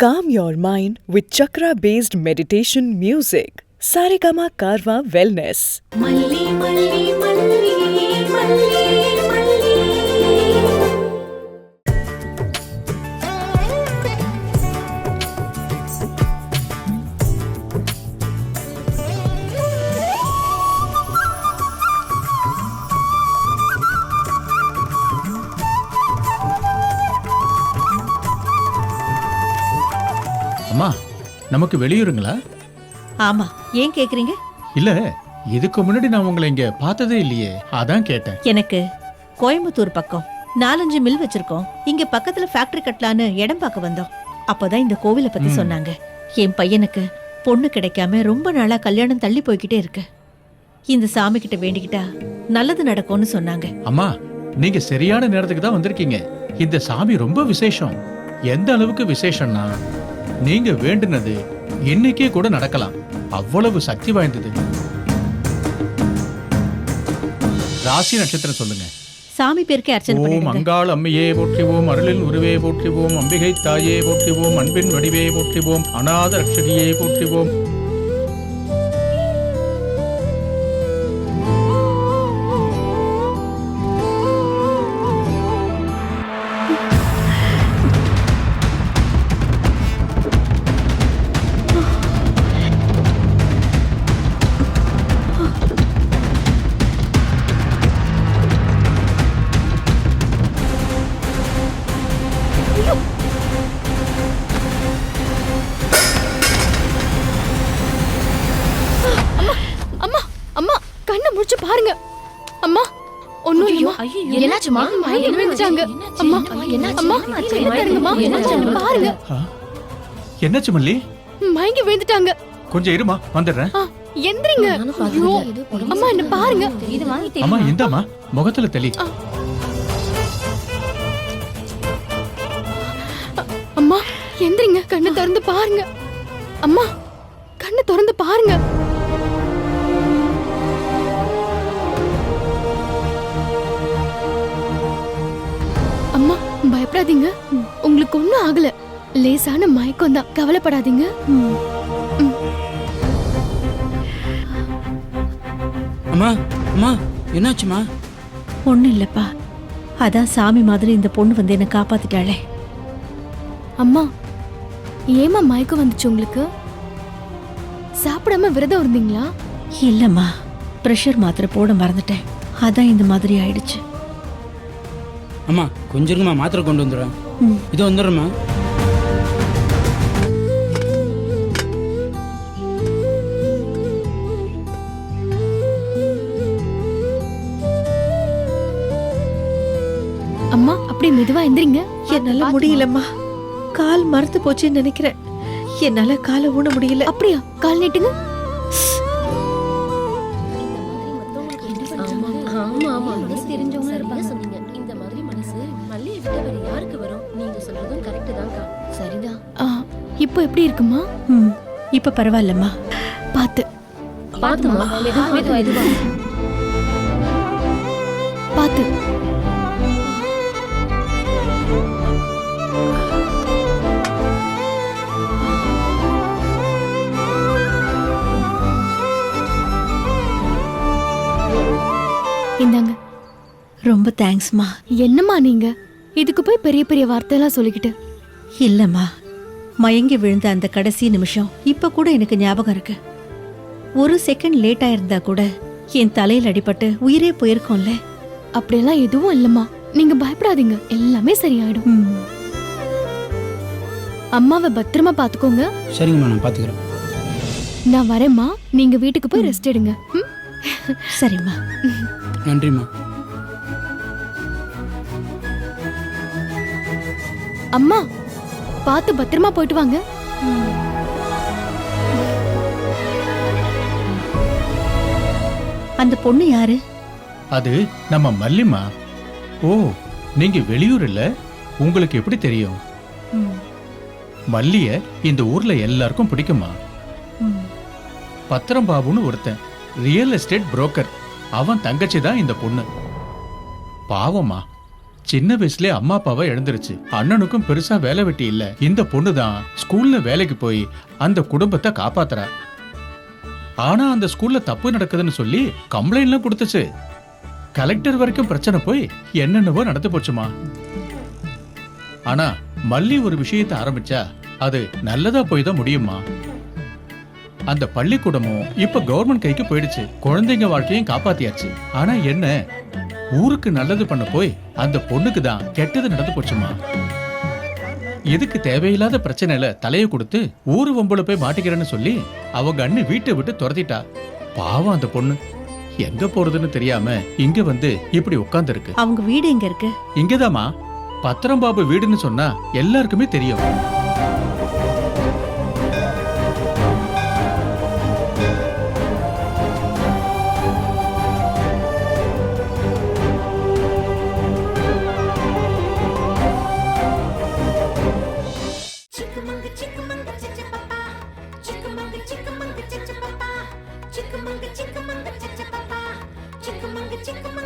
Calm your mind with chakra-based meditation music. Saregama Karwa Wellness. Malli, malli, malli, malli, malli. அம்மா, நமக்கு வெளியூருங்களா? ஆமா, ஏன் கேக்குறீங்க? இல்ல, இதுக்கு முன்னாடி நான் உங்களை இங்க பார்த்ததே இல்லையே, அதான் கேட்டேன். எனக்கு கோயம்புத்தூர் பக்கம் 4-5 மில் வச்சிருக்கோம். இங்க பக்கத்துல ஃபேக்டரி கட்டலான்னு இடம் பார்க்க வந்தோம். அப்பதான் இந்த கோவிலை பத்தி சொன்னாங்க. என் பையனுக்கு பொண்ணு கிடைக்காம ரொம்ப நாளா கல்யாணம் தள்ளி போய்கிட்டே இருக்கு. இந்த சாமி கிட்ட வேண்டிக்கிட்டா நல்லது நடக்கும்னு சொன்னாங்க. அம்மா, நீங்க சரியான நேரத்துக்கு தான் வந்திருக்கீங்க. இந்த சாமி ரொம்ப விசேஷம். எந்த அளவுக்கு விசேஷம்னா, நீங்க வேண்டுனது இன்னைக்கே கூட நடக்கலாம். அவ்வளவு சக்தி வாய்ந்தது. ராசி நட்சத்திரம் சொல்லுங்க. சாமி பேருக்கே அர்ச்சனை ஓம் பண்ணுங்க. அங்காள் அம்மையே போற்றிவோம், அருளில் உருவே போற்றிவோம், அம்பிகை தாயே போற்றிவோம், அன்பின் வடிவே போற்றிவோம், அநாத ரட்சகியே போற்றிவோம். அம்மா, கண்ணை முடிச்சு பாருங்க. அம்மா, ஒண்ணும் இல்லம்மா. என்னாச்சுமா? மயங்கி விழுந்துட்டாங்க. அம்மா, அம்மா, தருங்கம்மா. என்னாச்சுன்னு பாருங்க. என்னாச்சு மல்லி? மயங்கி விழுந்துட்டாங்க. கொஞ்சம் இருமா, வந்துடுறேன். எந்திரிங்க. ஐயோ, அம்மா என்ன பாருங்க. அம்மா, இந்தாம்மா, முகத்துல தெளி. அம்மா, எந்திரிங்க. கண்ணை திறந்து பாருங்க. அம்மா, கண்ணை திறந்து பாருங்க. அம்மா, பயப்படாதீங்க. உங்களுக்கு ஒண்ணும் ஆகல. லேசான மயக்கம் தான், கவலைப்படாதீங்க. அம்மா, அம்மா, என்னாச்சுமா? ஒண்ணும் இல்லப்பா. அதான் சாமி மாதிரி இந்த பொண்ணு வந்து என்ன காப்பாத்திட்டாளே. அம்மா, ஏமா மயக்கம் வந்துச்சு உங்களுக்கு? சாப்பிடாம விரதம் இருந்தீங்களா? இல்லம்மா, பிரஷர் மாத்திரை போட மறந்துட்டேன். அதான் இந்த மாதிரி ஆயிடுச்சு. அம்மா, கொஞ்சம் இருக்குமா, மாத்திரை கொண்டு வந்துடுறேன். இதோ வந்துடுறேம்மா. அம்மா, அப்படியே மெதுவா எந்திரிங்க. என்னால முடியலம்மா. கால் மரத்து போச்சுன்னு நினைக்கிறேன். என்னால காலை ஊன முடியல. அப்படியா? கால் நீட்டுங்க. இப்போ எப்படி இருக்குமா? இப்ப பரவாயில்லம்மா. பாத்து பாத்து. இந்தாங்க. ரொம்ப தேங்க்ஸ்மா. என்னம்மா நீங்க இதுக்கு போய் பெரிய பெரிய வார்த்தையெல்லாம் சொல்லிக்கிட்டு? இல்லம்மா, மயங்கி விழுந்த அந்த கடைசி நிமிஷம் இப்ப கூட எனக்கு ஞாபகம் இருக்கு. ஒரு செகண்ட் லேட் ஆயிருந்தா கூட என் தலையில் அடிபட்டு உயிரே போயிருக்கோம்ல. அப்படியெல்லாம் எதுவும் இல்லம்மா. நீங்க பயப்படாதீங்க, எல்லாமே சரியாயிடும். அம்மாவை பத்திரமா பாத்துக்கோங்க. சரிங்கம்மா, நான் பாத்துக்கிறேன். நான் வரேம்மா. நீங்க வீட்டுக்கு போய் ரெஸ்ட் எடுங்க. சரிம்மா. நன்றிம்மா. அம்மா, பார்த்து பத்திரமா போயிட்டு வாங்க. அந்த பொண்ணு யாரு? அது நம்ம மல்லிமா. ஓ, நீங்க வெளியூர் இல்ல? உங்களுக்கு எப்படி தெரியும்? மல்லிய இந்த ஊர்ல எல்லாருக்கும் பிடிக்குமா? பத்திரம் பாபுன்னு ஒருத்தன், ரியல் எஸ்டேட் புரோக்கர். அவன் தங்கச்சி தான் இந்த பொண்ணு. பாவமா, சின்ன வயசுலயே அம்மா அப்பாவை இழந்துருச்சு. அண்ணனுக்கும் பெருசா வேலை வெட்டி இல்ல. இந்த பொண்ணு தான் ஸ்கூல்ல வேலைக்கு போய் அந்த குடும்பத்தை காப்பாத்துறா. ஆனா அந்த ஸ்கூல்ல தப்பு நடக்குதுன்னு சொல்லி கம்ப்ளைண்ட்லாம் கொடுத்துச்சு. கலெக்டர் வரைக்கும் பிரச்சனை போய் என்னென்னவோ நடந்து போச்சுமா. ஆனா மல்லி ஒரு விஷயத்தை ஆரம்பிச்சா அது நல்லதா போய் தான் முடியுமா. அந்த பள்ளிக்கூடமும் இப்ப கவர்மெண்ட் கைக்கு போயிடுச்சு. குழந்தைங்க வாழ்க்கையும் காப்பாத்தியாச்சு. ஆனா என்ன, ஊருக்கு நல்லது பண்ண போய் அந்த பொண்ணுக்கு தான் கெட்டது நடந்து போச்சுமா. எதுக்கு தேவையில்லாத பிரச்சனையில தலையை கொடுத்து ஊரு வம்புல போய் மாட்டிக்கிறேன்னு சொல்லி அவங்க அண்ணி வீட்டை விட்டு துரத்திட்டா. பாவம் அந்த பொண்ணு எங்க போறதுன்னு தெரியாம இங்க வந்து இப்படி உட்கார்ந்து இருக்கு. அவங்க வீடு எங்க இருக்கு? இங்கதாமா. பத்திரம் பாபு வீடுன்னு சொன்னா எல்லாருக்குமே தெரியும். Chickamauga, chickamauga, chichapapa. Chickamauga, chickamauga, chichapapa. Chickamauga, chickamauga, chichapapa. Chickamauga, chickamauga.